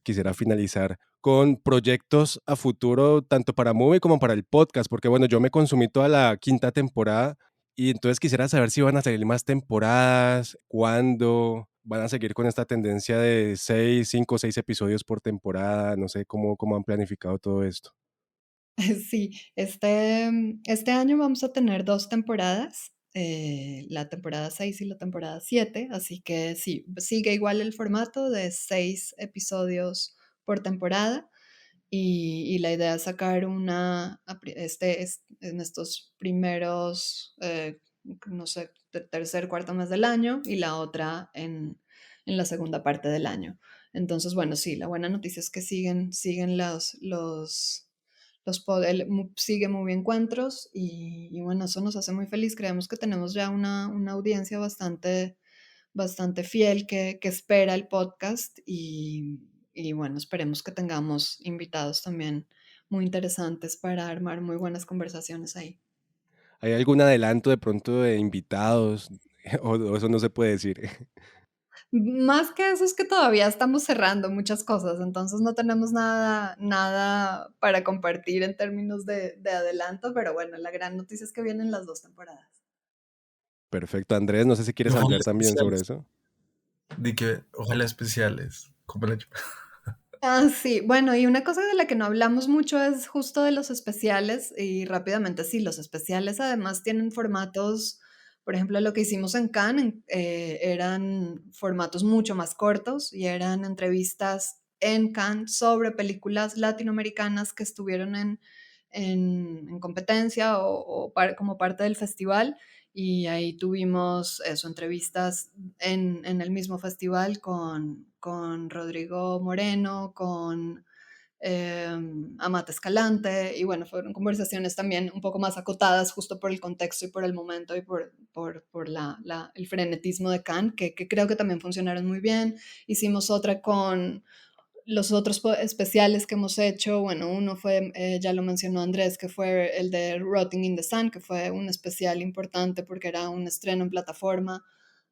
Quisiera finalizar con proyectos a futuro, tanto para Movie como para el podcast, porque bueno, yo me consumí toda la quinta temporada y entonces quisiera saber si van a salir más temporadas, cuándo van a seguir con esta tendencia de 6, 5, 6 episodios por temporada, no sé cómo han planificado todo esto. Sí, este año vamos a tener dos temporadas, la temporada 6 y la temporada 7, así que sí, sigue igual el formato de 6 episodios por temporada y la idea es sacar en estos primeros, no sé, tercer, cuarto mes del año y la otra en la segunda parte del año. Entonces, bueno, sí, la buena noticia es que siguen sigue Movie Encuentros y bueno, eso nos hace muy feliz. Creemos que tenemos ya una audiencia bastante fiel que espera el podcast y bueno, esperemos que tengamos invitados también muy interesantes para armar muy buenas conversaciones ahí. ¿Hay algún adelanto de pronto de invitados o eso no se puede decir? Más que eso es que todavía estamos cerrando muchas cosas, entonces no tenemos nada para compartir en términos de adelanto, pero bueno, la gran noticia es que vienen las dos temporadas. Perfecto, Andrés, no sé si Y quieres ojalá ampliar también sobre especiales, eso. de que ojalá especiales, como la Ah, sí, bueno, y una cosa de la que no hablamos mucho es justo de los especiales y rápidamente, sí, los especiales además tienen formatos, por ejemplo, lo que hicimos en Cannes eran formatos mucho más cortos y eran entrevistas en Cannes sobre películas latinoamericanas que estuvieron en competencia como parte del festival y ahí tuvimos eso, entrevistas en el mismo festival con Rodrigo Moreno, con Amata Escalante, y bueno, fueron conversaciones también un poco más acotadas justo por el contexto y por el momento y por el frenetismo de Cannes, que creo que también funcionaron muy bien. Hicimos otra con los otros especiales que hemos hecho, bueno, uno fue, ya lo mencionó Andrés, que fue el de Rotting in the Sun, que fue un especial importante porque era un estreno en plataforma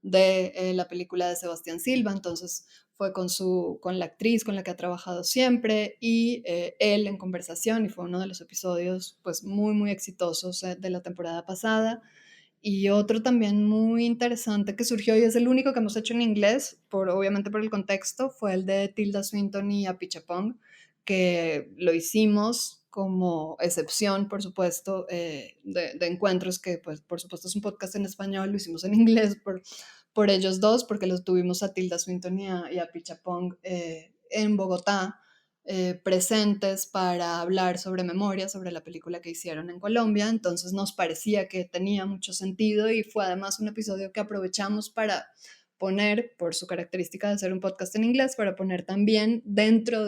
de la película de Sebastián Silva, entonces fue con la actriz con la que ha trabajado siempre y él en conversación y fue uno de los episodios pues muy exitosos de la temporada pasada. Y otro también muy interesante que surgió y es el único que hemos hecho en inglés, obviamente por el contexto, fue el de Tilda Swinton y Apichatpong, que lo hicimos como excepción, por supuesto, de encuentros, que pues por supuesto es un podcast en español, lo hicimos en inglés por ellos dos, porque los tuvimos a Tilda Swinton y a Apichatpong en Bogotá presentes para hablar sobre memoria, sobre la película que hicieron en Colombia, entonces nos parecía que tenía mucho sentido y fue además un episodio que aprovechamos para poner, por su característica de ser un podcast en inglés, para poner también dentro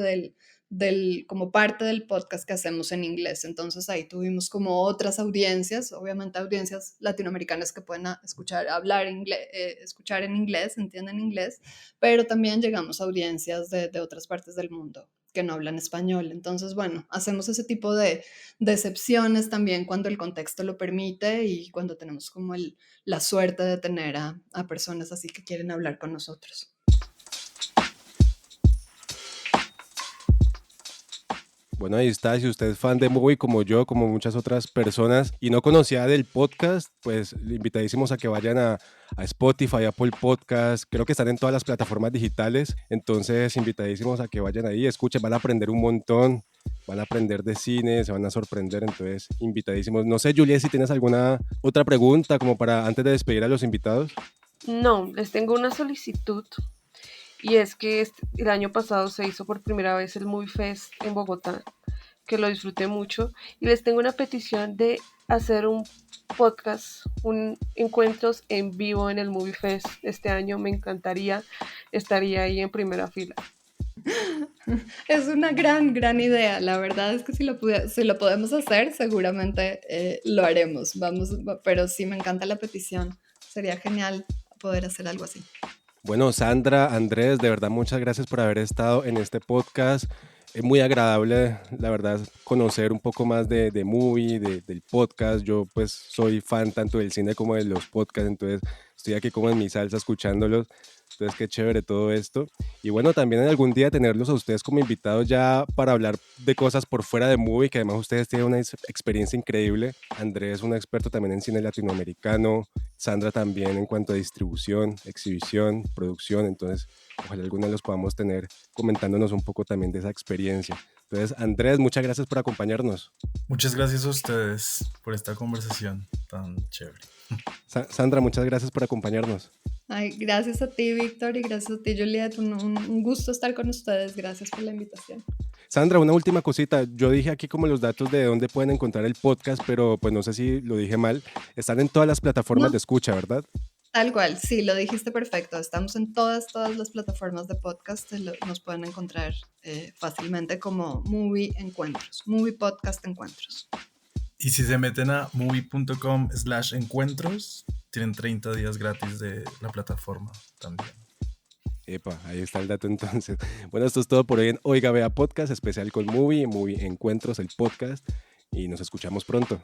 como parte del podcast que hacemos en inglés. Entonces ahí tuvimos como otras audiencias, obviamente audiencias latinoamericanas que pueden escuchar, hablar inglés, escuchar en inglés, entienden inglés, pero también llegamos a audiencias de otras partes del mundo que no hablan español. Entonces, bueno, hacemos ese tipo de excepciones también cuando el contexto lo permite y cuando tenemos como la suerte de tener a personas así que quieren hablar con nosotros. Bueno, ahí está. Si usted es fan de Movie como yo, como muchas otras personas, y no conocía del podcast, pues le invitadísimos a que vayan a Spotify, Apple Podcast. Creo que están en todas las plataformas digitales. Entonces, invitadísimos a que vayan ahí, escuchen, van a aprender un montón, van a aprender de cine, se van a sorprender. Entonces, invitadísimos. No sé, Julia, si tienes alguna otra pregunta como para antes de despedir a los invitados. No, les tengo una solicitud. Y es que el año pasado se hizo por primera vez el Movie Fest en Bogotá, que lo disfruté mucho. Y les tengo una petición de hacer un podcast, un encuentros en vivo en el Movie Fest este año. Me encantaría, estaría ahí en primera fila. Es una gran idea. La verdad es que si lo podemos hacer, seguramente lo haremos. Pero sí, me encanta la petición. Sería genial poder hacer algo así. Bueno, Sandra, Andrés, de verdad muchas gracias por haber estado en este podcast. Es muy agradable, la verdad, conocer un poco más de Movie, del podcast. Yo pues soy fan tanto del cine como de los podcasts, entonces estoy aquí como en mi salsa escuchándolos. Entonces qué chévere todo esto. Y bueno, también en algún día tenerlos a ustedes como invitados ya para hablar de cosas por fuera de Movie, que además ustedes tienen una experiencia increíble. Andrés es un experto también en cine latinoamericano. Sandra también en cuanto a distribución, exhibición, producción. Entonces, ojalá alguna de los podamos tener comentándonos un poco también de esa experiencia. Entonces, Andrés, muchas gracias por acompañarnos. Muchas gracias a ustedes por esta conversación tan chévere. Sandra, muchas gracias por acompañarnos. Ay, gracias a ti, Víctor, y gracias a ti, Juliet. Un gusto estar con ustedes. Gracias por la invitación. Sandra, una última cosita. Yo dije aquí como los datos de dónde pueden encontrar el podcast, pero pues no sé si lo dije mal. Están en todas las plataformas de escucha, ¿verdad? Tal cual, sí, lo dijiste perfecto. Estamos en todas las plataformas de podcast. Nos pueden encontrar fácilmente como Movie Encuentros, Movie Podcast Encuentros. Y si se meten a movie.com/encuentros, tienen 30 días gratis de la plataforma también. Epa, ahí está el dato entonces. Bueno, esto es todo por hoy en Oiga Vea Podcast, especial con Movie Encuentros, el podcast, y nos escuchamos pronto.